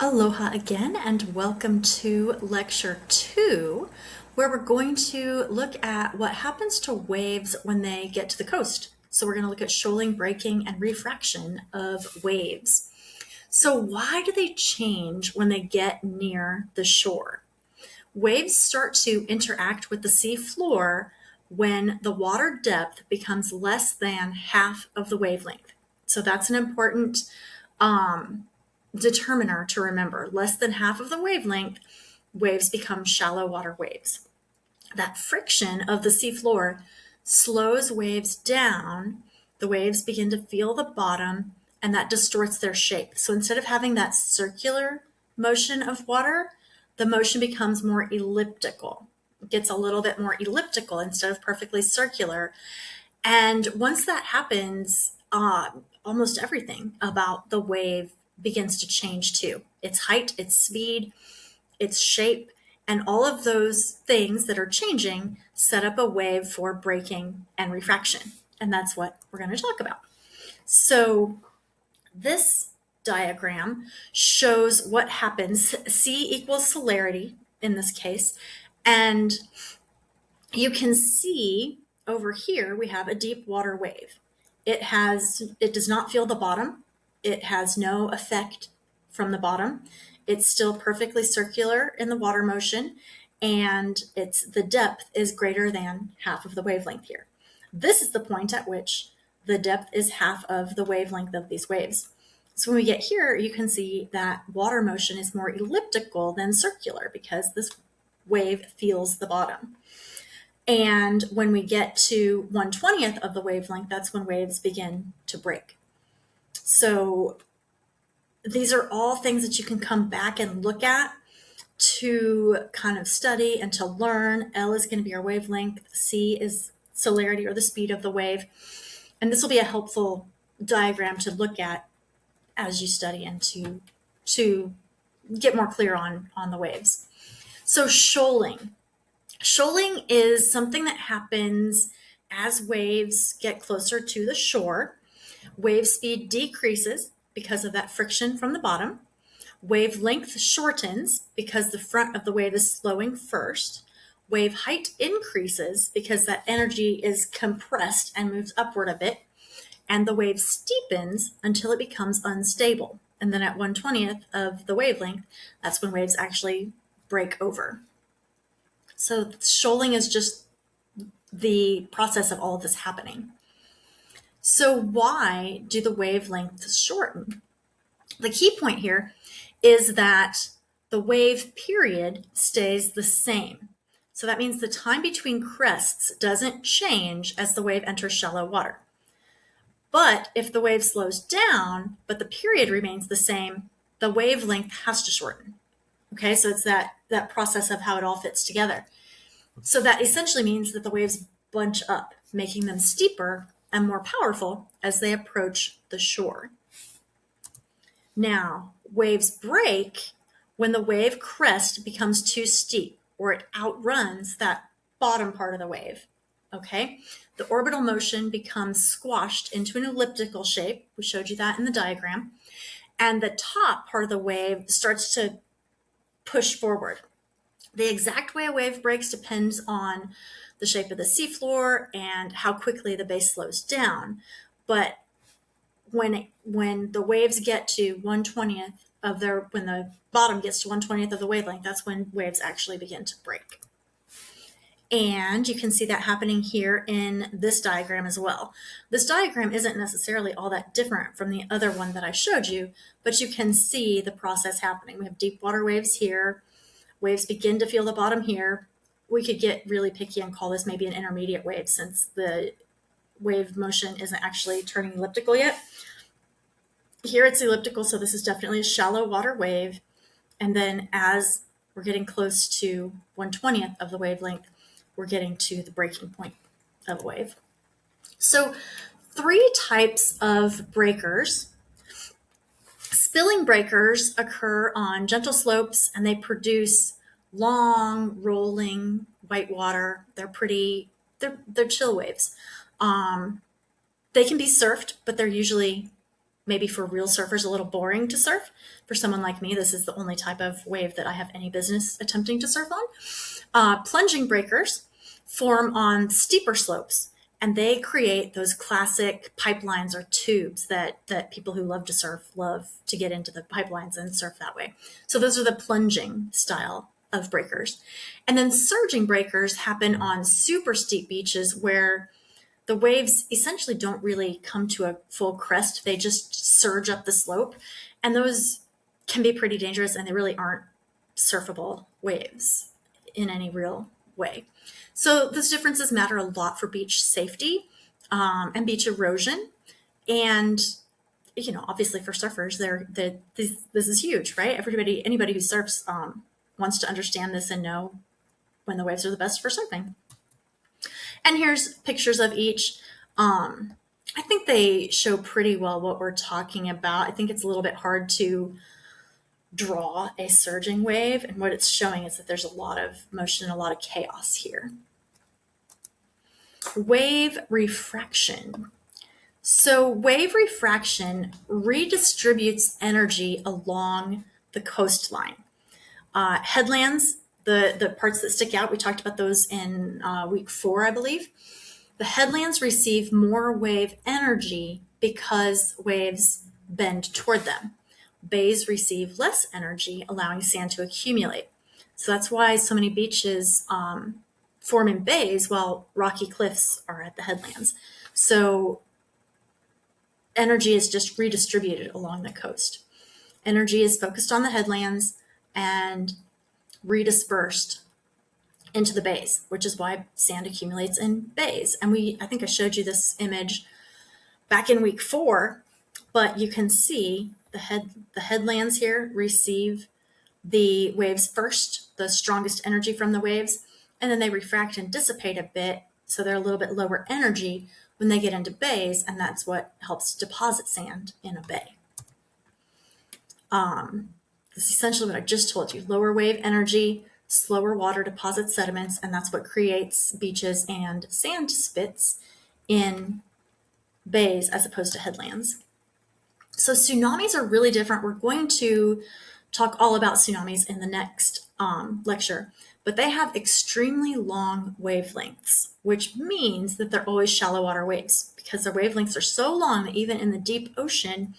Aloha again, and welcome to lecture 2, where we're going to look at what happens to waves when they get to the coast. So we're going to look at shoaling, breaking, and refraction of waves. So why do they change when they get near the shore? Waves start to interact with the sea floor when the water depth becomes less than half of the wavelength. So that's an important determiner to remember. Less than half of the wavelength, waves become shallow water waves. That friction of the seafloor slows waves down. The waves begin to feel the bottom, and that distorts their shape. So instead of having that circular motion of water, the motion becomes more elliptical. It gets a little bit more elliptical instead of perfectly circular. And once that happens, almost everything about the wave begins to change too. Its height, its speed, its shape, and all of those things that are changing set up a wave for breaking and refraction. And that's what we're going to talk about. So this diagram shows what happens. C equals celerity in this case. And you can see over here we have a deep water wave. It does not feel the bottom. It has no effect from the bottom. It's still perfectly circular in the water motion, and the depth is greater than half of the wavelength here. This is the point at which the depth is half of the wavelength of these waves. So when we get here, you can see that water motion is more elliptical than circular because this wave feels the bottom. And when we get to 1/20th of the wavelength, that's when waves begin to break. So these are all things that you can come back and look at to kind of study and to learn. L is going to be our wavelength. C is celerity, or the speed of the wave. And this will be a helpful diagram to look at as you study and to get more clear on the waves. So shoaling. Shoaling is something that happens as waves get closer to the shore. Wave speed decreases because of that friction from the bottom. Wavelength shortens because the front of the wave is slowing first. Wave height increases because that energy is compressed and moves upward a bit. And the wave steepens until it becomes unstable. And then at 1/20th of the wavelength, that's when waves actually break over. So shoaling is just the process of all of this happening. So why do the wavelengths shorten? The key point here is that the wave period stays the same. So that means the time between crests doesn't change as the wave enters shallow water. But if the wave slows down, but the period remains the same, the wavelength has to shorten. Okay, so it's that process of how it all fits together. So that essentially means that the waves bunch up, making them steeper and more powerful as they approach the shore. Now, waves break when the wave crest becomes too steep or it outruns that bottom part of the wave. Okay, the orbital motion becomes squashed into an elliptical shape. We showed you that in the diagram. And the top part of the wave starts to push forward. The exact way a wave breaks depends on the shape of the seafloor and how quickly the base slows down. But when the waves get to 1/20th when the bottom gets to 1/20th of the wavelength, that's when waves actually begin to break. And you can see that happening here in this diagram as well. This diagram isn't necessarily all that different from the other one that I showed you, but you can see the process happening. We have deep water waves here. Waves begin to feel the bottom here. We could get really picky and call this maybe an intermediate wave since the wave motion isn't actually turning elliptical yet. Here it's elliptical, so this is definitely a shallow water wave. And then as we're getting close to 1/20th of the wavelength, we're getting to the breaking point of a wave. So 3 types of breakers. Spilling breakers occur on gentle slopes and they produce long, rolling white water. They're chill waves. They can be surfed, but they're usually maybe for real surfers, a little boring to surf. For someone like me, this is the only type of wave that I have any business attempting to surf on. Plunging breakers form on steeper slopes, and they create those classic pipelines or tubes that people who love to surf love to get into the pipelines and surf that way. So those are the plunging style of breakers. And then surging breakers happen on super steep beaches where the waves essentially don't really come to a full crest. They just surge up the slope. And those can be pretty dangerous, and they really aren't surfable waves in any real way. So those differences matter a lot for beach safety and beach erosion. And, obviously for surfers, this is huge, right? Anybody who surfs wants to understand this and know when the waves are the best for surfing. And here's pictures of each. I think they show pretty well what we're talking about. I think it's a little bit hard to draw a surging wave, and what it's showing is that there's a lot of motion and a lot of chaos here. Wave refraction. So wave refraction redistributes energy along the coastline. Headlands, the parts that stick out, we talked about those in week 4, I believe. The headlands receive more wave energy because waves bend toward them. Bays receive less energy, allowing sand to accumulate. So that's why so many beaches form in bays while rocky cliffs are at the headlands. So energy is just redistributed along the coast. Energy is focused on the headlands and redispersed into the bays, which is why sand accumulates in bays. And I think I showed you this image back in week 4, but you can see the headlands here receive the waves first, the strongest energy from the waves, and then they refract and dissipate a bit, so they're a little bit lower energy when they get into bays, and that's what helps deposit sand in a bay. This is essentially what I just told you. Lower wave energy, slower water deposits sediments, and that's what creates beaches and sand spits in bays as opposed to headlands. So tsunamis are really different. We're going to talk all about tsunamis in the next lecture, but they have extremely long wavelengths, which means that they're always shallow water waves because their wavelengths are so long that even in the deep ocean,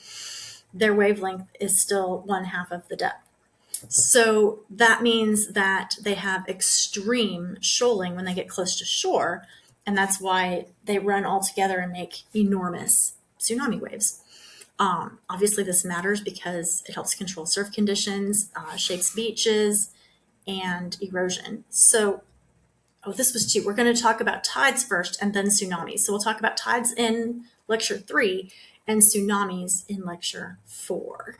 their wavelength is still 1/2 of the depth. So that means that they have extreme shoaling when they get close to shore, and that's why they run all together and make enormous tsunami waves. Obviously, this matters because it helps control surf conditions, shapes beaches, and erosion. So, this was 2. We're going to talk about tides first and then tsunamis. So we'll talk about tides in lecture 3 and tsunamis in lecture 4.